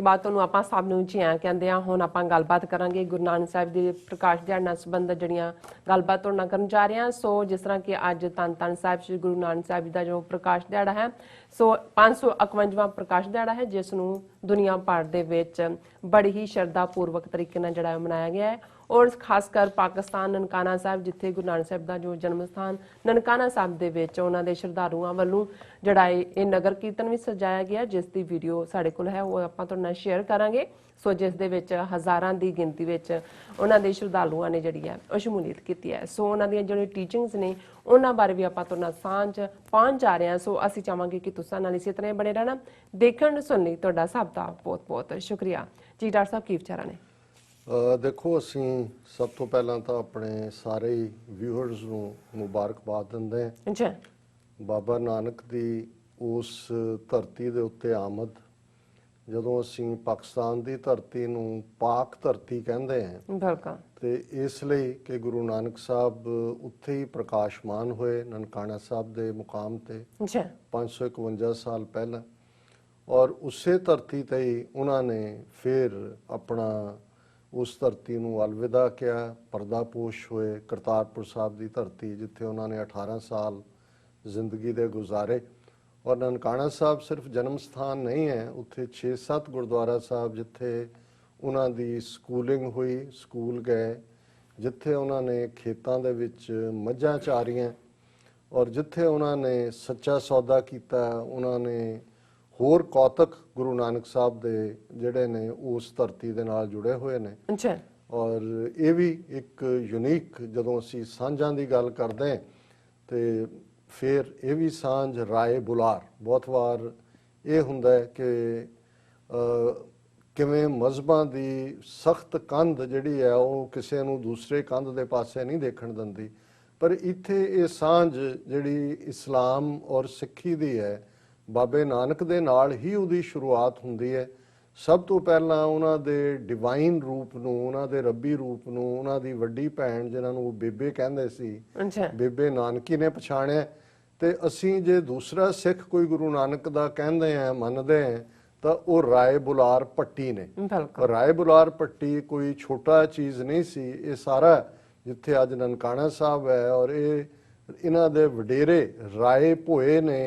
ਤੋਂ ਬਾਅਦ ਤੁਹਾਨੂੰ ਆਪਾਂ ਸਭ ਨੂੰ ਜੀ ਆਇਆਂ ਕਹਿੰਦੇ ਆ। ਹੁਣ ਆਪਾਂ ਗੱਲਬਾਤ ਕਰਾਂਗੇ ਗੁਰੂ ਨਾਨਕ ਸਾਹਿਬ ਦੇ ਪ੍ਰਕਾਸ਼ ਦਿਹਾੜੇ ਨਾਲ ਸੰਬੰਧਿਤ ਜਿਹੜੀਆਂ ਗੱਲਬਾਤ ਤੁਹਾਡੇ ਨਾਲ ਕਰਨ ਜਾ ਰਹੇ ਹਾਂ। ਸੋ ਜਿਸ ਤਰ੍ਹਾਂ ਕਿ ਅੱਜ ਧੰਨ ਧੰਨ ਸਾਹਿਬ ਸ੍ਰੀ ਗੁਰੂ ਨਾਨਕ ਸਾਹਿਬ ਜੀ ਦਾ ਜੋ ਪ੍ਰਕਾਸ਼ ਦਿਹਾੜਾ ਹੈ, ਸੋ 551ਵਾਂ ਪ੍ਰਕਾਸ਼ ਦਿਹਾੜਾ ਹੈ, ਜਿਸ ਨੂੰ ਦੁਨੀਆ ਭਰ ਦੇ ਵਿੱਚ ਬੜੀ ਹੀ ਸ਼ਰਧਾ ਪੂਰਵਕ ਤਰੀਕੇ ਨਾਲ ਜਿਹੜਾ ਮਨਾਇਆ ਗਿਆ ਹੈ। और खास कर पाकिस्तान ननकाना साहिब जिथे गुरु नानक साहिब का जो जन्म स्थान ननकाना साहिब दे विच उन्हां दे श्रद्धालुआं वल्लों जिहड़ा ये नगर कीर्तन भी सजाया गया, जिस दी वीडियो साडे कोल है वो आपां तुहाडे नाल शेयर करांगे। सो जिस दे विच हज़ारां दी गिनती विच उन्हां दे श्रद्धालुआं ने जिहड़ी है वो शमूलीयत कीती है। सो उन्हां दी जिहड़ी टीचिंग्स ने उन्हां बारे भी आपां तुहाडे नाल सांझ पाउण जा रहे हां। सो असीं चाहांगे कि तुसां नाल इसी तरह बने रहना। देखण सुणन लई तुहाडा सब दा बहुत बहुत शुक्रिया जी। डॉक्टर साहब की विचार ने? देखो, असी सब तो पहला तो अपने सारे व्यूअर्स नूं मुबारकबाद दिंदे हां। बाबा नानक दी उस धरती दे उत्ते आमद, जदों असी पाकिस्तान दी धरती नूं पाक धरती कहंदे हां, ते इसलिए कि गुरु नानक साहब उत्थे ही प्रकाशमान होए ननकाना साहब दे मुकाम ते 551 साल पहला, और उसे धरती ते ही उन्होंने फिर अपना उस धरती नूं अलविदा किया, परदापोश होए करतारपुर साहब की धरती जिथे उन्होंने 18 साल जिंदगी दे गुजारे। और ननकाना साहब सिर्फ जन्म स्थान नहीं है, उत्थे 6-7 गुरुद्वारा साहब जिथे उन्हां दी स्कूलिंग हुई, स्कूल गए, जिथे उन्होंने खेतों दे विच मझां चारियां, और जिथे उन्होंने सच्चा सौदा किया, उन्होंने होर कौतक गुरु नानक साहब दे जिहड़े ने उस धरती दे नाल जुड़े हुए ने। और ये भी एक यूनीक जदों असी सांझां दी गल करदे हां ते फिर ये भी सांझ राय बुलार बहुत वार ये हुंदा है कि किवें मजहबां दी सख्त कंध जिहड़ी है वो किसी नूं दूसरे कंध दे पासे नहीं देखण दिंदी, पर इत्थे ये सांझ जिहड़ी इस्लाम और सिੱਖੀ दी है बाबे नानक दे नाल ही उहदी शुरुआत हुंदी है। सब तो पहला उन्हां दे डिवाइन रूप नूं, उन्हां दे रब्बी रूप नूं उन्हां दी वड्डी भैण जिन्हां नूं बेबे कहंदे सी, बेबे नानकी ने पछाणिया। ते असीं जे दूसरा सिख कोई गुरु नानक दा कहंदे हैं, मनदे हैं, तां ओह राय बुलार भट्टी ने। राय बुलार भट्टी कोई छोटा चीज़ नहीं सी। ये सारा जिथे अज ननकाना साहब है और ये इन्हां दे वडेरे राय भोए ने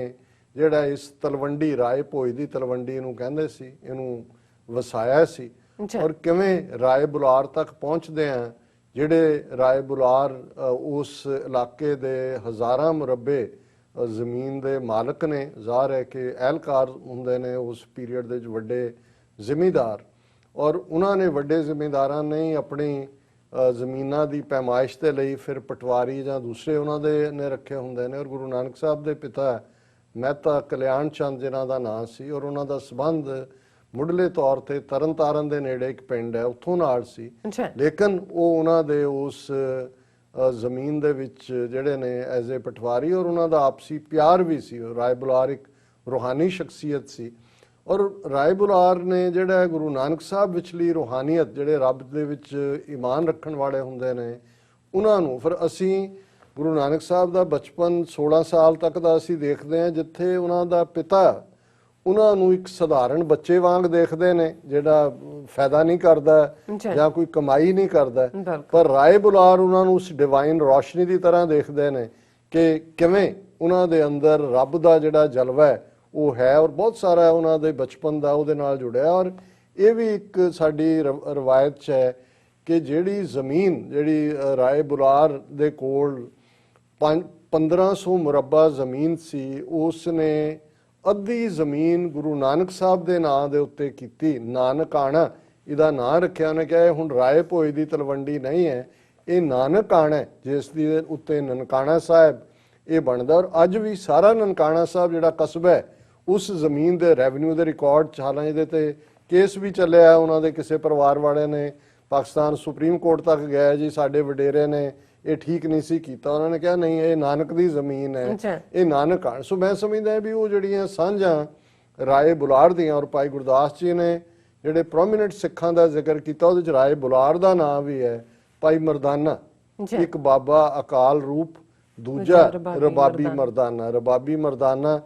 जिहड़ा इस तलवंडी राय भोए दी तलवंडी नूं कहंदे सी, इहनूं वसाया सी। और किवें राय बुलार तक पहुँचदे हैं, जिहड़े राय बुलार उस इलाके दे हज़ारां मुरब्बे ਜ਼ਮੀਨ ਦੇ ਮਾਲਕ ਨੇ, ਜ਼ਾਹਰ ਹੈ ਕਿ ਅਹਿਲਕਾਰ ਹੁੰਦੇ ਨੇ ਉਸ ਪੀਰੀਅਡ ਦੇ ਵਿੱਚ ਵੱਡੇ ਜ਼ਿਮੀਂਦਾਰ, ਔਰ ਉਹਨਾਂ ਨੇ ਵੱਡੇ ਜ਼ਿਮੀਂਦਾਰਾਂ ਨੇ ਆਪਣੀ ਜ਼ਮੀਨਾਂ ਦੀ ਪੈਮਾਇਸ਼ ਦੇ ਲਈ ਫਿਰ ਪਟਵਾਰੀ ਜਾਂ ਦੂਸਰੇ ਉਹਨਾਂ ਦੇ ਨੇ ਰੱਖੇ ਹੁੰਦੇ ਨੇ। ਔਰ ਗੁਰੂ ਨਾਨਕ ਸਾਹਿਬ ਦੇ ਪਿਤਾ ਮਹਿਤਾ ਕਲਿਆਣ ਚੰਦ ਜਿਨ੍ਹਾਂ ਦਾ ਨਾਂ ਸੀ, ਔਰ ਉਹਨਾਂ ਦਾ ਸੰਬੰਧ ਮੁੱਢਲੇ ਤੌਰ ਤੇ ਤਰਨਤਾਰਨ ਦੇ ਨੇੜੇ ਇੱਕ ਪਿੰਡ ਹੈ ਉੱਥੋਂ ਨਾਲ ਸੀ। ਲੇਕਿਨ ਉਹ ਉਹਨਾਂ ਦੇ ਉਸ ਜ਼ਮੀਨ ਦੇ ਵਿੱਚ ਜਿਹੜੇ ਨੇ ਐਜ਼ ਏ ਪਟਵਾਰੀ, ਔਰ ਉਹਨਾਂ ਦਾ ਆਪਸੀ ਪਿਆਰ ਵੀ ਸੀ। ਰਾਏ ਬੁਲਾਰ ਇੱਕ ਰੂਹਾਨੀ ਸ਼ਖਸੀਅਤ ਸੀ, ਔਰ ਰਾਏ ਬੁਲਾਰ ਨੇ ਜਿਹੜਾ ਗੁਰੂ ਨਾਨਕ ਸਾਹਿਬ ਵਿਚਲੀ ਰੂਹਾਨੀਅਤ, ਜਿਹੜੇ ਰੱਬ ਦੇ ਵਿੱਚ ਈਮਾਨ ਰੱਖਣ ਵਾਲੇ ਹੁੰਦੇ ਨੇ, ਉਹਨਾਂ ਨੂੰ ਫਿਰ ਅਸੀਂ ਗੁਰੂ ਨਾਨਕ ਸਾਹਿਬ ਦਾ ਬਚਪਨ 16 ਸਾਲ ਤੱਕ ਦਾ ਅਸੀਂ ਦੇਖਦੇ ਹਾਂ, ਜਿੱਥੇ ਉਹਨਾਂ ਦਾ ਪਿਤਾ ਉਹਨਾਂ ਨੂੰ ਇੱਕ ਸਧਾਰਨ ਬੱਚੇ ਵਾਂਗ ਦੇਖਦੇ ਨੇ, ਜਿਹੜਾ ਫਾਇਦਾ ਨਹੀਂ ਕਰਦਾ ਜਾਂ ਕੋਈ ਕਮਾਈ ਨਹੀਂ ਕਰਦਾ, ਪਰ ਰਾਏ ਬੁਲਾਰ ਉਹਨਾਂ ਨੂੰ ਉਸ ਡਿਵਾਈਨ ਰੋਸ਼ਨੀ ਦੀ ਤਰ੍ਹਾਂ ਦੇਖਦੇ ਨੇ ਕਿ ਕਿਵੇਂ ਉਹਨਾਂ ਦੇ ਅੰਦਰ ਰੱਬ ਦਾ ਜਿਹੜਾ ਜਲਵਾ ਹੈ ਉਹ ਹੈ, ਔਰ ਬਹੁਤ ਸਾਰਾ ਉਹਨਾਂ ਦੇ ਬਚਪਨ ਦਾ ਉਹਦੇ ਨਾਲ ਜੁੜਿਆ। ਔਰ ਇਹ ਵੀ ਇੱਕ ਸਾਡੀ ਰਵਾਇਤ 'ਚ ਹੈ ਕਿ ਜਿਹੜੀ ਜ਼ਮੀਨ ਜਿਹੜੀ ਰਾਏ ਬੁਲਾਰ ਦੇ ਕੋਲ 1500 ਮੁਰੱਬਾ ਜ਼ਮੀਨ ਸੀ, ਉਸ ਨੇ ਅੱਧੀ ਜ਼ਮੀਨ ਗੁਰੂ ਨਾਨਕ ਸਾਹਿਬ ਦੇ ਨਾਂ ਦੇ ਉੱਤੇ ਕੀਤੀ। ਨਾਨਕਾਣਾ ਇਹਦਾ ਨਾਂ ਰੱਖਿਆ, ਉਹਨੇ ਕਿਹਾ ਹੁਣ ਰਾਏ ਭੋਏ ਦੀ ਤਲਵੰਡੀ ਨਹੀਂ ਹੈ, ਇਹ ਨਾਨਕਾਣਾ ਹੈ, ਜਿਸ ਦੀ ਉੱਤੇ ਨਨਕਾਣਾ ਸਾਹਿਬ ਇਹ ਬਣਦਾ। ਔਰ ਅੱਜ ਵੀ ਸਾਰਾ ਨਨਕਾਣਾ ਸਾਹਿਬ ਜਿਹੜਾ ਕਸਬਾ ਹੈ ਉਸ ਜ਼ਮੀਨ ਦੇ ਰੈਵਨਿਊ ਦੇ ਰਿਕਾਰਡ 'ਚ, ਹਾਲਾਂਕਿ ਇਹਦੇ 'ਤੇ ਕੇਸ ਵੀ ਚੱਲਿਆ, ਉਹਨਾਂ ਦੇ ਕਿਸੇ ਪਰਿਵਾਰ ਵਾਲੇ ਨੇ ਪਾਕਿਸਤਾਨ ਸੁਪਰੀਮ ਕੋਰਟ ਤੱਕ ਗਿਆ ਜੀ, ਸਾਡੇ ਵਡੇਰੇ ਨੇ ਇਹ ਠੀਕ ਨਹੀਂ ਸੀ ਕੀਤਾ। ਉਹਨਾਂ ਨੇ ਕਿਹਾ ਨਹੀਂ, ਇਹ ਨਾਨਕ ਦੀ ਜ਼ਮੀਨ ਹੈ, ਇਹ ਨਾਨਕ ਆ। ਸੋ ਮੈਂ ਸਮਝਦਾ ਵੀ ਉਹ ਜਿਹੜੀਆਂ ਸਾਂਝਾਂ ਰਾਏ ਬੁਲਾਰ ਦੀਆਂ, ਔਰ ਭਾਈ ਗੁਰਦਾਸ ਜੀ ਨੇ ਜਿਹੜੇ ਪ੍ਰੋਮੀਨੈਂਟ ਸਿੱਖਾਂ ਦਾ ਜ਼ਿਕਰ ਕੀਤਾ, ਉਹਦੇ 'ਚ ਰਾਏ ਬੁਲਾਰ ਦਾ ਨਾਂ ਵੀ ਹੈ। ਭਾਈ ਮਰਦਾਨਾ, ਇੱਕ ਬਾਬਾ ਅਕਾਲ ਰੂਪ, ਦੂਜਾ ਰਬਾਬੀ ਮਰਦਾਨਾ। ਰਬਾਬੀ ਮਰਦਾਨਾ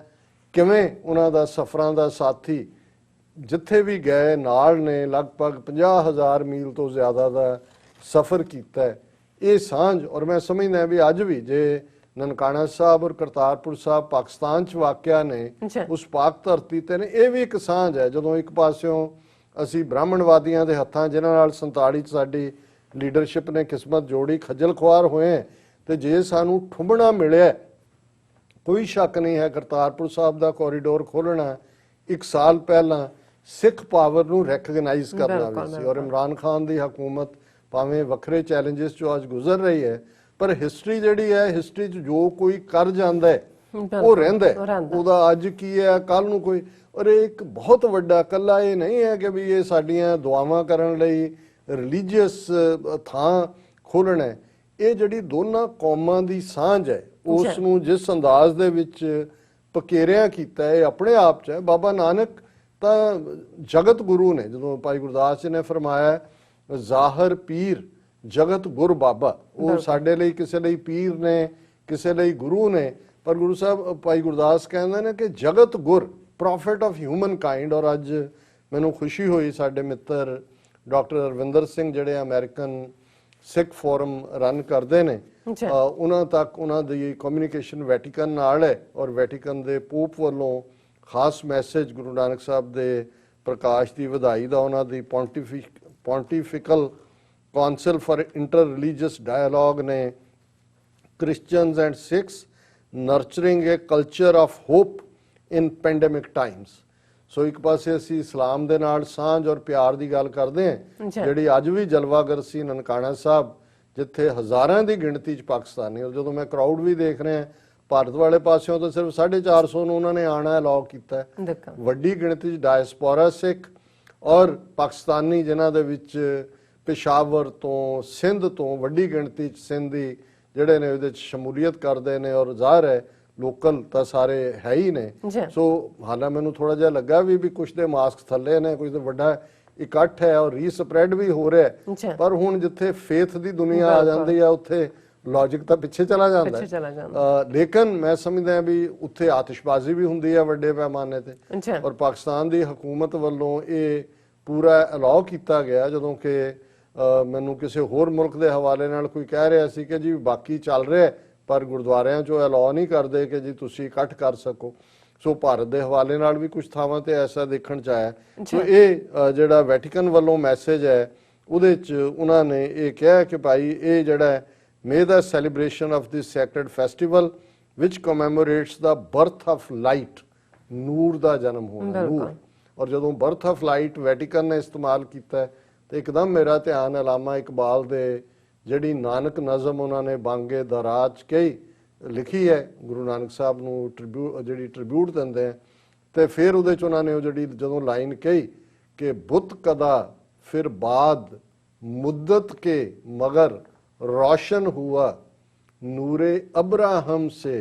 ਕਿਵੇਂ ਉਹਨਾਂ ਦਾ ਸਫ਼ਰਾਂ ਦਾ ਸਾਥੀ, ਜਿੱਥੇ ਵੀ ਗਏ ਨਾਲ ਨੇ ਲਗਭਗ 50,000 ਮੀਲ ਤੋਂ ਜ਼ਿਆਦਾ ਦਾ ਸਫ਼ਰ ਕੀਤਾ ਹੈ। ਇਹ ਸਾਂਝ ਔਰ ਮੈਂ ਸਮਝਦਾ ਵੀ ਅੱਜ ਵੀ ਜੇ ਨਨਕਾਣਾ ਸਾਹਿਬ ਔਰ ਕਰਤਾਰਪੁਰ ਸਾਹਿਬ ਪਾਕਿਸਤਾਨ 'ਚ ਵਾਕਿਆ ਨੇ, ਉਸ ਪਾਕ ਧਰਤੀ ਤੇ ਨੇ, ਇਹ ਵੀ ਇੱਕ ਸਾਂਝ ਹੈ। ਜਦੋਂ ਇੱਕ ਪਾਸਿਓਂ ਅਸੀਂ ਬ੍ਰਾਹਮਣਵਾਦੀਆਂ ਦੇ ਹੱਥਾਂ ਜਿਨ੍ਹਾਂ ਨਾਲ 47 'ਚ ਸਾਡੀ ਲੀਡਰਸ਼ਿਪ ਨੇ ਕਿਸਮਤ ਜੋੜੀ, ਖੱਜਲ ਖੁਆਰ ਹੋਏ, ਤੇ ਜੇ ਸਾਨੂੰ ਠੁੰਬਣਾ ਮਿਲਿਆ, ਕੋਈ ਸ਼ੱਕ ਨਹੀਂ ਹੈ ਕਰਤਾਰਪੁਰ ਸਾਹਿਬ ਦਾ ਕੋਰੀਡੋਰ ਖੋਲ੍ਹਣਾ 1 ਸਾਲ ਪਹਿਲਾਂ ਸਿੱਖ ਪਾਵਰ ਨੂੰ ਰੈਕਗਨਾਈਜ਼ ਕਰਨਾ ਵੀ ਸੀ। ਔਰ ਇਮਰਾਨ ਖਾਨ ਦੀ ਹਕੂਮਤ ਭਾਵੇਂ ਵੱਖਰੇ ਚੈਲੰਜਸ ਚੋਂ ਅੱਜ ਗੁਜ਼ਰ ਰਹੀ ਹੈ, ਪਰ ਹਿਸਟਰੀ ਜਿਹੜੀ ਹੈ, ਹਿਸਟਰੀ 'ਚ ਜੋ ਕੋਈ ਕਰ ਜਾਂਦਾ ਹੈ ਉਹ ਰਹਿੰਦਾ, ਉਹਦਾ ਅੱਜ ਕੀ ਹੈ ਕੱਲ ਨੂੰ ਕੋਈ। ਔਰ ਇਹ ਇੱਕ ਬਹੁਤ ਵੱਡਾ ਇਕੱਲਾ ਇਹ ਨਹੀਂ ਹੈ ਕਿ ਵੀ ਇਹ ਸਾਡੀਆਂ ਦੁਆਵਾਂ ਕਰਨ ਲਈ ਰਿਲੀਜੀਅਸ ਥਾਂ ਖੋਲ੍ਹਣਾ ਹੈ। ਇਹ ਜਿਹੜੀ ਦੋਨਾਂ ਕੌਮਾਂ ਦੀ ਸਾਂਝ ਹੈ, ਉਸ ਨੂੰ ਜਿਸ ਅੰਦਾਜ਼ ਦੇ ਵਿੱਚ ਪਕੇਰਿਆਂ ਕੀਤਾ ਹੈ, ਆਪਣੇ ਆਪ 'ਚ ਹੈ। ਬਾਬਾ ਨਾਨਕ ਤਾਂ ਜਗਤ ਗੁਰੂ ਨੇ। ਜਦੋਂ ਭਾਈ ਗੁਰਦਾਸ ਜੀ ਨੇ ਫਰਮਾਇਆ ਜ਼ਾਹਰ ਪੀਰ ਜਗਤ ਗੁਰ ਬਾਬਾ, ਉਹ ਸਾਡੇ ਲਈ ਕਿਸੇ ਲਈ ਪੀਰ ਨੇ, ਕਿਸੇ ਲਈ ਗੁਰੂ ਨੇ, ਪਰ ਗੁਰੂ ਸਾਹਿਬ ਭਾਈ ਗੁਰਦਾਸ ਕਹਿੰਦੇ ਨੇ ਕਿ ਜਗਤ ਗੁਰ, ਪ੍ਰੋਫਿਟ ਆਫ ਹਿਊਮਨ ਕਾਈਂਡ। ਔਰ ਅੱਜ ਮੈਨੂੰ ਖੁਸ਼ੀ ਹੋਈ, ਸਾਡੇ ਮਿੱਤਰ ਡਾਕਟਰ ਅਰਵਿੰਦਰ ਸਿੰਘ ਜਿਹੜੇ ਅਮਰੀਕਨ ਸਿੱਖ ਫੋਰਮ ਰਨ ਕਰਦੇ ਨੇ, ਉਹਨਾਂ ਤੱਕ ਉਹਨਾਂ ਦੀ ਕਮਿਊਨੀਕੇਸ਼ਨ ਵੈਟੀਕਨ ਨਾਲ ਹੈ, ਔਰ ਵੈਟੀਕਨ ਦੇ ਪੋਪ ਵੱਲੋਂ ਖਾਸ ਮੈਸੇਜ ਗੁਰੂ ਨਾਨਕ ਸਾਹਿਬ ਦੇ ਪ੍ਰਕਾਸ਼ ਦੀ ਵਧਾਈ ਦਾ, ਉਹਨਾਂ ਦੀ Pontifical Council for interreligious dialogue ਨੇ Christians and Sikhs nurturing a culture of hope in pandemic times. So ਇੱਕ ਪਾਸੇ ਅਸੀਂ ਇਸਲਾਮ ਦੇ ਨਾਲ ਸਾਂਝ ਔਰ ਪਿਆਰ ਦੀ ਗੱਲ ਕਰਦੇ ਹਾਂ, ਜਿਹੜੀ ਅੱਜ ਵੀ ਜਲਵਾਗਰ ਸੀ ਨਨਕਾਣਾ ਸਾਹਿਬ, ਜਿੱਥੇ ਹਜ਼ਾਰਾਂ ਦੀ ਗਿਣਤੀ 'ਚ ਪਾਕਿਸਤਾਨੀ। ਔਰ ਜਦੋਂ ਮੈਂ ਕਰਾਊਡ ਵੀ ਦੇਖ ਰਿਹਾ, ਭਾਰਤ ਵਾਲੇ ਪਾਸਿਓਂ ਤਾਂ ਸਿਰਫ 450 ਨੂੰ ਉਹਨਾਂ ਨੇ ਆਣਾ ਅਲਾਉ ਕੀਤਾ, ਵੱਡੀ ਗਿਣਤੀ 'ਚ ਡਾਇਸਪੋਰਾ ਸਿੱਖ ਔਰ ਪਾਕਿਸਤਾਨੀ, ਜਿਨ੍ਹਾਂ ਦੇ ਵਿੱਚ ਪਿਸ਼ਾਵਰ ਤੋਂ, ਸਿੰਧ ਤੋਂ ਵੱਡੀ ਗਿਣਤੀ 'ਚ ਸਿੰਧੀ ਜਿਹੜੇ ਨੇ ਉਹਦੇ 'ਚ ਸ਼ਮੂਲੀਅਤ ਕਰਦੇ ਨੇ, ਔਰ ਜ਼ਾਹਰ ਹੈ ਲੋਕਲ ਤਾਂ ਸਾਰੇ ਹੈ ਹੀ ਨੇ। ਸੋ ਹਾਲਾਂ ਮੈਨੂੰ ਥੋੜਾ ਜਿਹਾ ਲੱਗਾ ਵੀ ਕੁਛ ਦੇ ਮਾਸਕ ਥੱਲੇ ਨੇ, ਕੁਛ ਦੇ ਵੱਡਾ ਇਕੱਠ ਹੈ ਔਰ ਰੀਸਪਰੈਡ ਵੀ ਹੋ ਰਿਹਾ, ਪਰ ਹੁਣ ਜਿੱਥੇ ਫੇਥ ਦੀ ਦੁਨੀਆ ਆ ਜਾਂਦੀ ਆ, ਉੱਥੇ ਲੌਜਿਕ ਤਾਂ ਪਿੱਛੇ ਚਲਾ ਜਾਂਦਾ। ਲੇਕਿਨ ਮੈਂ ਸਮਝਦਾ ਵੀ ਉੱਥੇ ਆਤਿਸ਼ਬਾਜ਼ੀ ਵੀ ਹੁੰਦੀ ਹੈ ਵੱਡੇ ਪੈਮਾਨੇ ਤੇ, ਔਰ ਪਾਕਿਸਤਾਨ ਦੀ ਹਕੂਮਤ ਵੱਲੋਂ ਇਹ ਪੂਰਾ ਅਲਾਉ ਕੀਤਾ ਗਿਆ। ਜਦੋਂ ਕਿ ਮੈਨੂੰ ਕਿਸੇ ਹੋਰ ਮੁਲਕ ਦੇ ਹਵਾਲੇ ਨਾਲ ਕੋਈ ਕਹਿ ਰਿਹਾ ਸੀ ਕਿ ਜੀ ਬਾਕੀ ਚੱਲ ਰਿਹਾ, ਪਰ ਗੁਰਦੁਆਰਿਆਂ 'ਚੋਂ ਅਲਾਉ ਨਹੀਂ ਕਰਦੇ ਕਿ ਜੀ ਤੁਸੀਂ ਇਕੱਠ ਕਰ ਸਕੋ। ਸੋ ਭਾਰਤ ਦੇ ਹਵਾਲੇ ਨਾਲ ਵੀ ਕੁਝ ਥਾਵਾਂ ਤੇ ਐਸਾ ਦੇਖਣ 'ਚ ਆਇਆ। ਸੋ ਇਹ ਜਿਹੜਾ ਵੈਟੀਕਨ ਵੱਲੋਂ ਮੈਸੇਜ ਹੈ, ਉਹਦੇ 'ਚ ਉਹਨਾਂ ਨੇ ਇਹ ਕਿਹਾ ਕਿ ਭਾਈ ਇਹ ਜਿਹੜਾ may the celebration of this sacred festival which commemorates the birth of light, ਨੂਰ ਦਾ ਜਨਮ ਹੋਣਾ, ਨੂਰ। ਔਰ ਜਦੋਂ ਬਰਥ ਆਫ ਲਾਈਟ ਵੈਟੀਕਨ ਨੇ ਇਸਤੇਮਾਲ ਕੀਤਾ ਤੇ ਇੱਕਦਮ ਮੇਰਾ ਧਿਆਨ ਅਲਾਮਾ ਇਕਬਾਲ ਦੇ ਜਿਹੜੀ ਨਾਨਕ ਨਜ਼ਮ ਉਹਨਾਂ ਨੇ ਬਾਂਗੇ ਦਰਾਜ ਕਹੀ ਲਿਖੀ ਹੈ, ਗੁਰੂ ਨਾਨਕ ਸਾਹਿਬ ਨੂੰ ਜਿਹੜੀ ਟ੍ਰਿਬਿਊਟ ਦਿੰਦੇ ਆ, ਤੇ ਫਿਰ ਉਹਦੇ 'ਚ ਉਹਨਾਂ ਨੇ ਉਹ ਜਿਹੜੀ ਜਦੋਂ ਲਾਈਨ ਕਹੀ ਕਿ ਬੁੱਤ ਕਦਾ ਫਿਰ ਬਾਦ ਮੁੱਦਤ ਕੇ ਮਗਰ रोशन हुआ नूरे अब्राहम से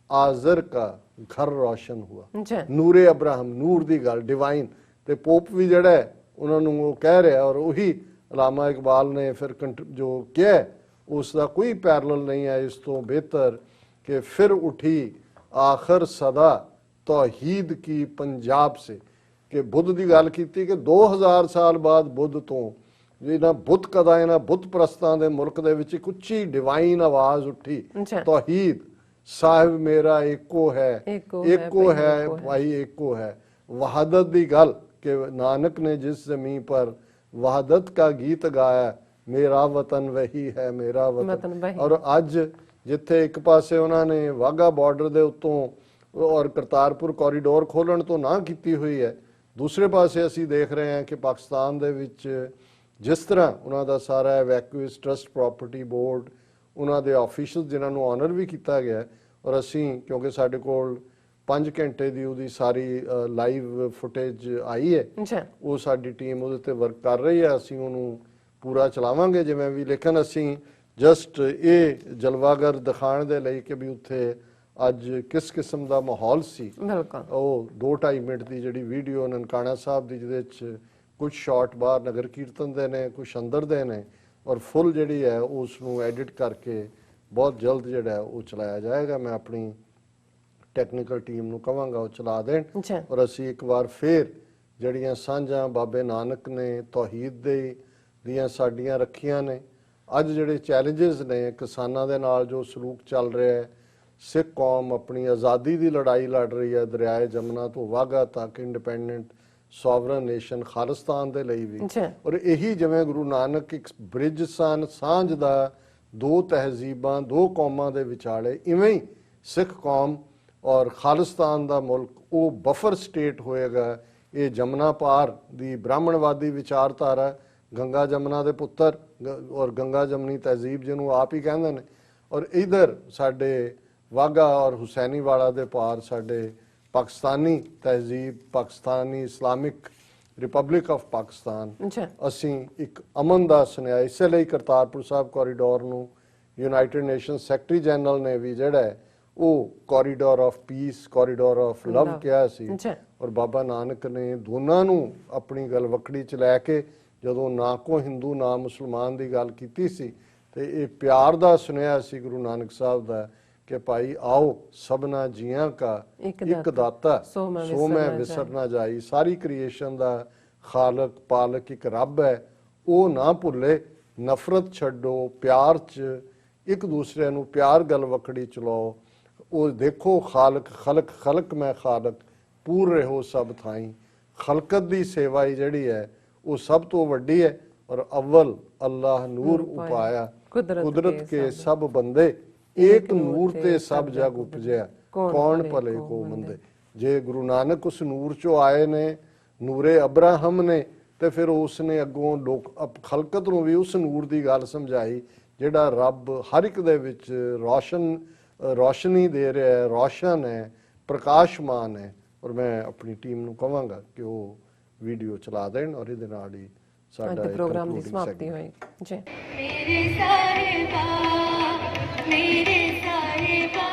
आजर का घर रोशन हुआ। ਨੂਰੇ ਅਬਰਾਹਮ, ਨੂਰ ਦੀ ਗੱਲ, ਡਿਵਾਈਨ। ਤੇ ਪੋਪ ਵੀ ਜਿਹੜਾ ਹੈ ਉਹਨਾਂ ਨੂੰ ਉਹ ਕਹਿ ਰਿਹਾ, ਔਰ ਉਹੀ ਅਲਾਮਾ ਇਕਬਾਲ ਨੇ ਫਿਰ ਜੋ ਕਿਹਾ ਉਸ ਦਾ ਕੋਈ ਪੈਰਲਲ ਨਹੀਂ ਹੈ ਇਸ ਤੋਂ ਬਿਹਤਰ ਕਿ ਫਿਰ ਉਠੀ ਆਖਰ ਸਦਾ ਤੌਹੀਦ ਕੀ ਪੰਜਾਬ ਸੇ। ਕਿ ਬੁੱਧ ਦੀ ਗੱਲ ਕੀਤੀ ਕਿ 2000 ਸਾਲ ਬਾਅਦ ਬੁੱਧ ਤੋਂ ਇਹਨਾਂ ਬੁੱਤ ਕਦਾ, ਇਹਨਾਂ ਬੁੱਤ ਪ੍ਰਸਤਾਂ ਦੇ ਮੁਲਕ ਦੇ ਵਿੱਚ ਇੱਕ ਉੱਚੀ ਡਿਵਾਈਨ ਆਵਾਜ਼ ਉੱਠੀ, ਤੌਹੀਦ, ਸਾਹਿਬ ਮੇਰਾ ਏਕੋ ਹੈ, ਏਕੋ ਹੈ ਭਾਈ, ਏਕੋ ਹੈ। ਵਹਾਦਤ ਦੀ ਗੱਲ ਕਿ ਨਾਨਕ ਨੇ ਜਿਸ ਜ਼ਮੀਨ ਪਰ ਵਹਾਦਤ का गीत गाया, ਮੇਰਾ ਵਤਨ ਵਹੀ ਹੈ, ਮੇਰਾ ਵਤਨ। ਔਰ ਅੱਜ ਜਿੱਥੇ ਇੱਕ ਪਾਸੇ ਉਹਨਾਂ ਨੇ ਵਾਘਾ ਬਾਰਡਰ ਦੇ ਉੱਤੋਂ ਔਰ ਕਰਤਾਰਪੁਰ ਕੋਰੀਡੋਰ ਖੋਲ੍ਹਣ ਤੋਂ ਨਾ ਕੀਤੀ ਹੋਈ ਹੈ, ਦੂਸਰੇ ਪਾਸੇ ਅਸੀਂ ਦੇਖ ਰਹੇ ਹਾਂ ਕਿ ਪਾਕਿਸਤਾਨ ਦੇ ਵਿੱਚ ਜਿਸ ਤਰ੍ਹਾਂ ਉਹਨਾਂ ਦਾ ਸਾਰਾ ਐਵੈਕੂਏਸ ਟਰਸਟ ਪ੍ਰਾਪਰਟੀ ਬੋਰਡ, ਉਹਨਾਂ ਦੇ ਆਫੀਸ਼ੀਅਲ ਜਿਨ੍ਹਾਂ ਨੂੰ ਆਨਰ ਵੀ ਕੀਤਾ ਗਿਆ, ਔਰ ਅਸੀਂ ਕਿਉਂਕਿ ਸਾਡੇ ਕੋਲ 5 ਘੰਟੇ ਦੀ ਉਹਦੀ ਸਾਰੀ ਲਾਈਵ ਫੁਟੇਜ ਆਈ ਹੈ, ਉਹ ਸਾਡੀ ਟੀਮ ਉਹਦੇ ਤੇ ਵਰਕ ਕਰ ਰਹੀ ਹੈ, ਅਸੀਂ ਉਹਨੂੰ ਪੂਰਾ ਚਲਾਵਾਂਗੇ ਜਿਵੇਂ ਵੀ। ਲੇਕਿਨ ਅਸੀਂ ਜਸਟ ਇਹ ਜਲਵਾਗਰ ਦਿਖਾਉਣ ਦੇ ਲਈ ਕਿ ਵੀ ਉੱਥੇ ਅੱਜ ਕਿਸ ਕਿਸਮ ਦਾ ਮਾਹੌਲ ਸੀ, ਉਹ 2-2.5 ਮਿੰਟ ਦੀ ਜਿਹੜੀ ਵੀਡੀਓ ਨਨਕਾਣਾ ਸਾਹਿਬ ਦੀ, ਜਿਹਦੇ 'ਚ ਕੁਝ ਸ਼ਾਟ ਬਾਹਰ ਨਗਰ ਕੀਰਤਨ ਦੇ ਨੇ, ਕੁਝ ਅੰਦਰ ਦੇ ਨੇ, ਔਰ ਫੁੱਲ ਜਿਹੜੀ ਹੈ ਉਸ ਨੂੰ ਐਡਿਟ ਕਰਕੇ ਬਹੁਤ ਜਲਦ ਜਿਹੜਾ ਉਹ ਚਲਾਇਆ ਜਾਏਗਾ। ਮੈਂ ਆਪਣੀ ਟੈਕਨੀਕਲ ਟੀਮ ਨੂੰ ਕਹਾਂਗਾ ਉਹ ਚਲਾ ਦੇਣ, ਔਰ ਅਸੀਂ ਇੱਕ ਵਾਰ ਫੇਰ ਜਿਹੜੀਆਂ ਸਾਂਝਾਂ ਬਾਬੇ ਨਾਨਕ ਨੇ ਤੌਹੀਦ ਦੀਆਂ ਸਾਡੀਆਂ ਰੱਖੀਆਂ ਨੇ। ਅੱਜ ਜਿਹੜੇ ਚੈਲੰਜਸ ਨੇ ਕਿਸਾਨਾਂ ਦੇ ਨਾਲ ਜੋ ਸਲੂਕ ਚੱਲ ਰਿਹਾ ਹੈ, ਸਿੱਖ ਕੌਮ ਆਪਣੀ ਆਜ਼ਾਦੀ ਦੀ ਲੜਾਈ ਲੜ ਰਹੀ ਹੈ ਦਰਿਆਏ ਜਮਨਾ ਤੋਂ ਵਾਹਗਾ ਤੱਕ, ਇੰਡੀਪੈਂਡੈਂਟ ਸੋਵਰਨ ਨੇਸ਼ਨ ਖਾਲਿਸਤਾਨ ਦੇ ਲਈ ਵੀ। ਔਰ ਇਹੀ ਜਿਵੇਂ ਗੁਰੂ ਨਾਨਕ ਇੱਕ ਬ੍ਰਿਜ ਸਨ ਸਾਂਝ ਦਾ ਦੋ ਤਹਿਜ਼ੀਬਾਂ ਦੋ ਕੌਮਾਂ ਦੇ ਵਿਚਾਲੇ, ਇਵੇਂ ਹੀ ਸਿੱਖ ਕੌਮ ਔਰ ਖਾਲਿਸਤਾਨ ਦਾ ਮੁਲਕ ਉਹ ਬਫਰ ਸਟੇਟ ਹੋਏਗਾ। ਇਹ ਜਮਨਾ ਪਾਰ ਦੀ ਬ੍ਰਾਹਮਣਵਾਦੀ ਵਿਚਾਰਧਾਰਾ, ਗੰਗਾ ਜਮਨਾ ਦੇ ਪੁੱਤਰ ਔਰ ਗੰਗਾ ਜਮਨੀ ਤਹਿਜ਼ੀਬ ਜਿਹਨੂੰ ਆਪ ਹੀ ਕਹਿੰਦੇ ਨੇ, ਔਰ ਇਧਰ ਸਾਡੇ ਵਾਹਗਾ ਔਰ ਹੁਸੈਨੀ ਵਾਲਾ ਦੇ ਪਾਰ ਸਾਡੇ ਪਾਕਿਸਤਾਨੀ ਤਹਿਜ਼ੀਬ, Pakistani Islamic Republic of Pakistan. ਅਸੀਂ ਇੱਕ ਅਮਨ ਦਾ ਸੁਨੇਹਾ, ਇਸੇ ਲਈ ਕਰਤਾਰਪੁਰ ਸਾਹਿਬ ਕੋਰੀਡੋਰ ਨੂੰ ਯੂਨਾਈਟਿਡ ਨੇਸ਼ਨ ਸੈਕਟਰੀ ਜਨਰਲ ਨੇ ਵੀ ਜਿਹੜਾ ਹੈ ਉਹ corridor of peace, corridor of love ਕਿਹਾ ਸੀ। ਔਰ ਬਾਬਾ ਨਾਨਕ ਨੇ ਦੋਨਾਂ ਨੂੰ ਆਪਣੀ ਗਲਵਕੜੀ 'ਚ ਲੈ ਕੇ ਜਦੋਂ ਨਾ ਕੋ ਹਿੰਦੂ ਨਾ ਮੁਸਲਮਾਨ ਦੀ ਗੱਲ ਕੀਤੀ ਸੀ, ਤੇ ਇਹ ਪਿਆਰ ਦਾ ਸੁਨੇਹਾ ਸੀ ਗੁਰੂ ਨਾਨਕ ਸਾਹਿਬ ਦਾ ਕਿ ਭਾਈ ਆਓ ਸਭਨਾ ਜੀਆਂ ਕਾ ਇੱਕ ਦਾਤਾ ਸੋ ਮੈਂ ਵਿਸਰ ਨਾ ਜਾਈ। ਸਾਰੀ ਕ੍ਰੀਏਸ਼ਨ ਦਾ ਖਾਲਕ ਪਾਲਕ ਇੱਕ ਰੱਬ ਹੈ, ਉਹ ਨਾ ਭੁੱਲੇ। ਨਫ਼ਰਤ ਛੱਡੋ, ਪਿਆਰ 'ਚ ਇੱਕ ਦੂਸਰੇ ਨੂੰ ਪਿਆਰ ਗਲਵਕੜੀ ਚਲਾਓ। ਉਹ ਦੇਖੋ ਖਾਲਕ ਖਲਕ ਖਲਕ ਮੈਂ ਖਾਲਕ ਪੂਰ ਰਹੋ ਸਭ ਥਾਈ। ਖਲਕਤ ਦੀ ਸੇਵਾ ਹੀ ਜਿਹੜੀ ਹੈ ਉਹ ਸਭ ਤੋਂ ਵੱਡੀ ਹੈ। ਔਰ ਅਵਲ ਅੱਲਾਹ ਨੂਰ ਉਪਾਇਆ ਕੁਦਰਤ ਕੇ ਸਭ ਬੰਦੇ, ਏਕ ਨੂਰ ਤੇ ਸਭ ਜਗ ਉਪਜਿਆ ਕੌਣ ਭਲੇ ਕੋ ਮੰਦੇ। ਜੇ ਗੁਰੂ ਨਾਨਕ ਉਸ ਨੂਰ ਚੋਂ ਆਏ ਨੇ, ਨੂਰੇ ਅਬਰਾਹਮ ਨੇ, ਤੇ ਫਿਰ ਉਸ ਨੇ ਅੱਗੋਂ ਲੋਕ ਖਲਕਤ ਨੂੰ ਵੀ ਉਸ ਨੂਰ ਦੀ ਗੱਲ ਸਮਝਾਈ ਜਿਹੜਾ ਰੱਬ ਹਰ ਇੱਕ ਦੇ ਵਿੱਚ ਰੋਸ਼ਨੀ ਦੇ ਰਿਹਾ ਹੈ, ਰੋਸ਼ਨ ਹੈ, ਪ੍ਰਕਾਸ਼ਮਾਨ ਹੈ। ਔਰ ਮੈਂ ਆਪਣੀ ਟੀਮ ਨੂੰ ਕਹਾਂਗਾ ਕਿ ਉਹ ਵੀਡੀਓ ਚਲਾ ਦੇਣ ਔਰ ਇਹਦੇ ਨਾਲ ਹੀ ਸਾਡਾ ਪ੍ਰੋਗਰਾਮ ਦੀ ਸਮਾਪਤੀ ਹੋਈ ਜੀ। ਮੇਰੇ ਸਾਹਿਬਾ ਮੇਰੇ ਸਾਹਿਬਾ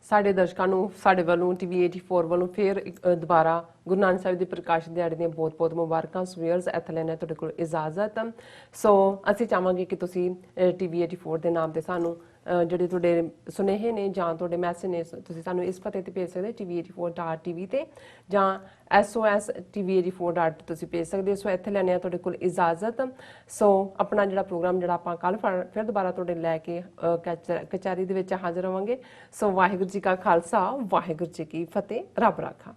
ਸਾਡੇ ਦਰਸ਼ਕਾਂ ਨੂੰ ਸਾਡੇ ਵੱਲੋਂ ਟੀਵੀ 84 ਵੱਲੋਂ ਫਿਰ ਦੁਬਾਰਾ ਗੁਰੂ ਨਾਨਕ ਸਾਹਿਬ ਦੇ ਪ੍ਰਕਾਸ਼ ਦਿਹਾੜੇ ਦੀਆਂ ਬਹੁਤ-ਬਹੁਤ ਮੁਬਾਰਕਾਂ। ਸਵੀਅਰਸ ਇੱਥੇ ਲੈਣਾ ਤੁਹਾਡੇ ਕੋਲ ਇਜਾਜ਼ਤ। ਸੋ ਅਸੀਂ ਚਾਹਾਂਗੇ ਕਿ ਤੁਸੀਂ ਟੀਵੀ 84 ਦੇ ਨਾਮ ਤੇ ਸਾਨੂੰ ਜਿਹੜੇ ਤੁਹਾਡੇ ਸੁਨੇਹੇ ਨੇ ਜਾਂ ਤੁਹਾਡੇ ਮੈਸੇਜ ਨੇ ਤੁਸੀਂ ਸਾਨੂੰ ਇਸ ਪਤੇ ਤੇ ਭੇਜ ਸਕਦੇ tv84.tv ਤੇ ਜਾਂ SOS tv84. ਤੁਸੀਂ ਭੇਜ ਸਕਦੇ ਹੋ। ਸੋ ਇੱਥੇ ਲੈਣੇ ਆ ਤੁਹਾਡੇ ਕੋਲ ਇਜਾਜ਼ਤ। ਸੋ ਆਪਣਾ ਜਿਹੜਾ ਪ੍ਰੋਗਰਾਮ ਜਿਹੜਾ ਆਪਾਂ ਕੱਲ ਫਿਰ ਦੁਬਾਰਾ ਤੁਹਾਡੇ ਲੈ ਕੇ ਕਚਹਿਰੀ ਦੇ ਵਿੱਚ ਹਾਜ਼ਰ ਹੋਵਾਂਗੇ। ਸੋ ਵਾਹਿਗੁਰੂ ਜੀ ਕਾ ਖਾਲਸਾ, ਵਾਹਿਗੁਰੂ ਜੀ ਕੀ ਫਤਿਹ। ਰੱਬ ਰਾਖਾ।